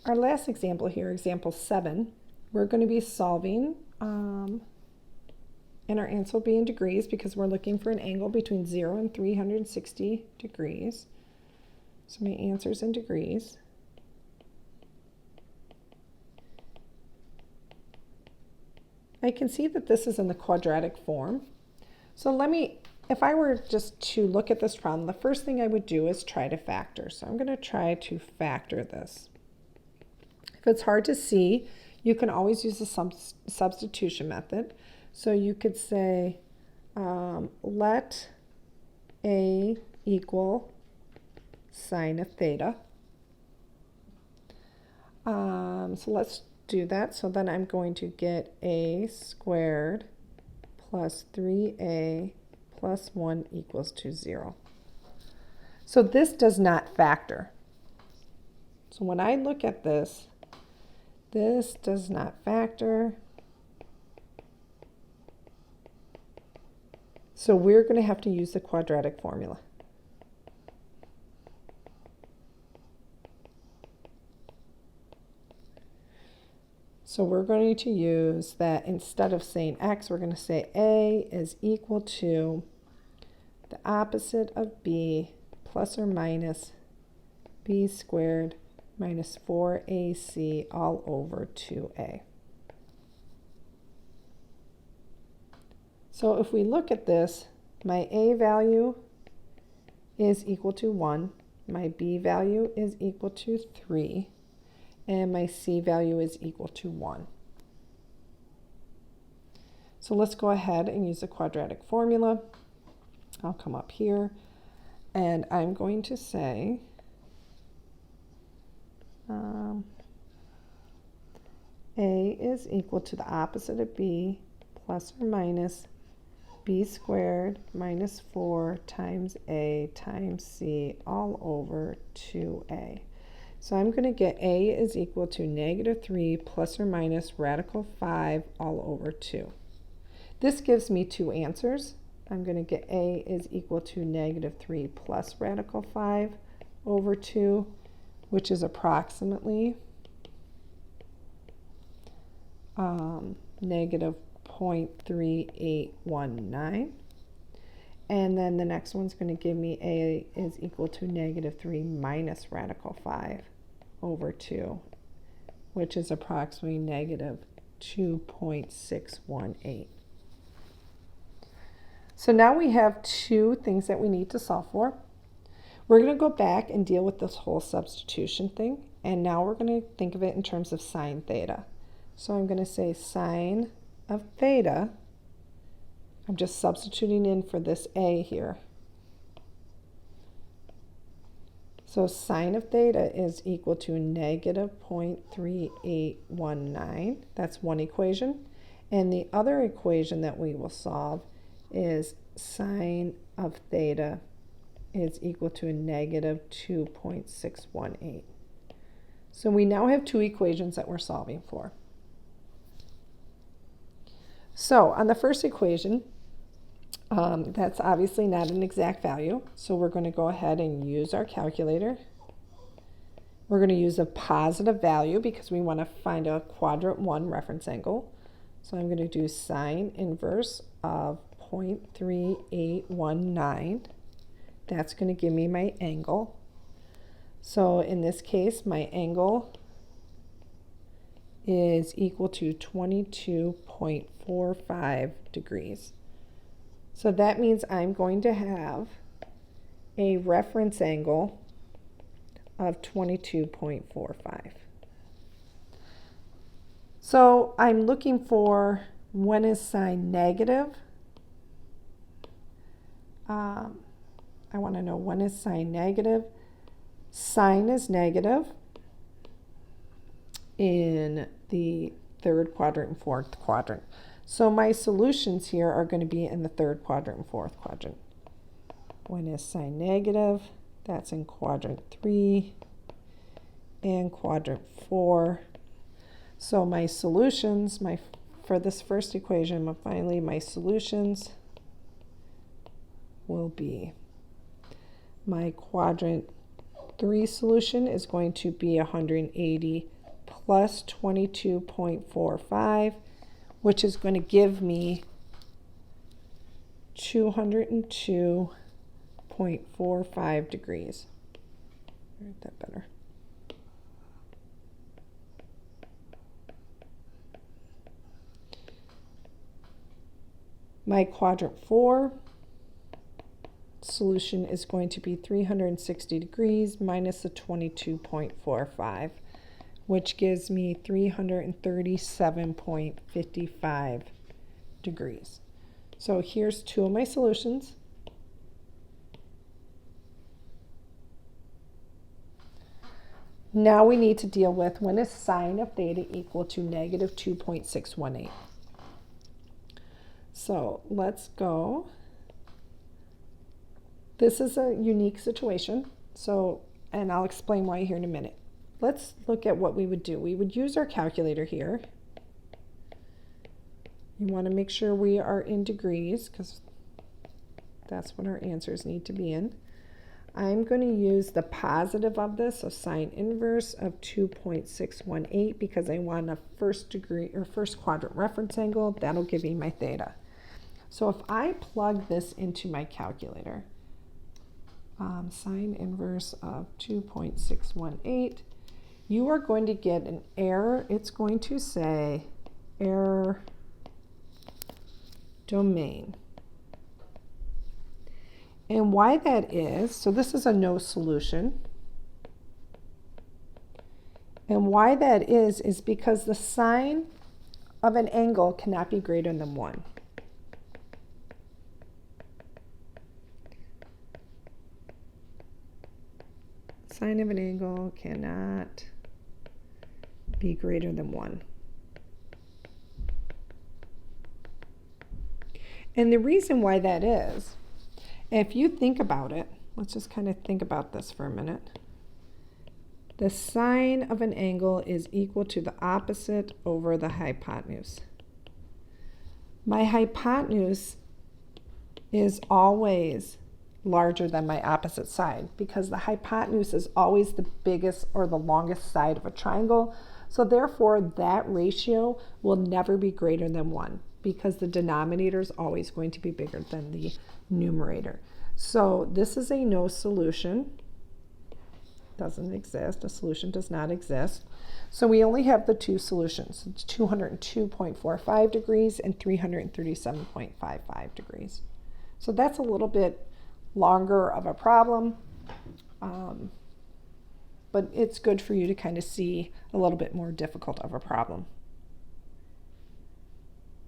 our last example here, example 7, we're going to be solving, and our answer will be in degrees because we're looking for an angle between 0 and 360 degrees. So my answer is in degrees. I can see that this is in the quadratic form. So if I were just to look at this problem, the first thing I would do is try to factor. So I'm going to try to factor this. If it's hard to see, you can always use the substitution method. So you could say, let A equal sine of theta. So let's do that. So then I'm going to get A squared plus 3A plus 1 equals to 0. So this does not factor. So when I look at this, this does not factor. So we're going to have to use the quadratic formula. So we're going to use that instead of saying x, we're going to say A is equal to the opposite of B plus or minus B squared minus 4AC all over 2A. So if we look at this, my A value is equal to 1, my B value is equal to 3, and my C value is equal to 1. So let's go ahead and use the quadratic formula. I'll come up here, and I'm going to say A is equal to the opposite of B plus or minus B squared minus 4 times A times C all over 2A. So I'm going to get A is equal to negative 3 plus or minus radical 5 all over 2. This gives me two answers. I'm going to get A is equal to negative 3 plus radical 5 over 2, which is approximately negative 0.3819. And then the next one's going to give me A is equal to negative 3 minus radical 5 over 2, which is approximately negative 2.618. So now we have two things that we need to solve for. We're going to go back and deal with this whole substitution thing, and now we're going to think of it in terms of sine theta. So I'm going to say sine of theta. I'm just substituting in for this A here. So sine of theta is equal to negative 0.3819. That's one equation. And the other equation that we will solve is sine of theta is equal to a negative 2.618. So we now have two equations that we're solving for. So on the first equation, that's obviously not an exact value, so we're going to go ahead and use our calculator. We're going to use a positive value because we want to find a quadrant 1 reference angle. So I'm going to do sine inverse of 0.3819. That's going to give me my angle. So in this case, my angle is equal to 22.45 degrees. So that means I'm going to have a reference angle of 22.45. So I'm looking for when is sine negative. I want to know when is sine negative. Sine is negative in the third quadrant and fourth quadrant. So my solutions here are going to be in the third quadrant and fourth quadrant. When is sine negative? That's in quadrant 3 and quadrant 4. So my solutions, for this first equation, finally my solutions will be my quadrant 3 solution is going to be 180 plus 22.45, which is going to give me 202.45 degrees. Write that better. My quadrant 4 solution is going to be 360 degrees minus the 22.45, which gives me 337.55 degrees. So here's two of my solutions. Now we need to deal with when is sine of theta equal to negative 2.618. So let's go. This is a unique situation, and I'll explain why here in a minute. Let's look at what we would do. We would use our calculator here. You want to make sure we are in degrees because that's what our answers need to be in. I'm going to use the positive of this, so sine inverse of 2.618, because I want a first degree or first quadrant reference angle. That'll give me my theta. So if I plug this into my calculator, sine inverse of 2.618, you are going to get an error. It's going to say error domain. And why that is, so this is a no solution. And why that is because the sine of an angle cannot be greater than 1. Sine of an angle cannot be greater than 1. And the reason why that is, if you think about it, let's just kind of think about this for a minute. The sine of an angle is equal to the opposite over the hypotenuse. My hypotenuse is always larger than my opposite side because the hypotenuse is always the biggest or the longest side of a triangle. So therefore, that ratio will never be greater than 1 because the denominator is always going to be bigger than the numerator. So this is a no solution. Doesn't exist. A solution does not exist. So we only have the two solutions. It's 202.45 degrees and 337.55 degrees. So that's a little bit longer of a problem, but it's good for you to kind of see a little bit more difficult of a problem.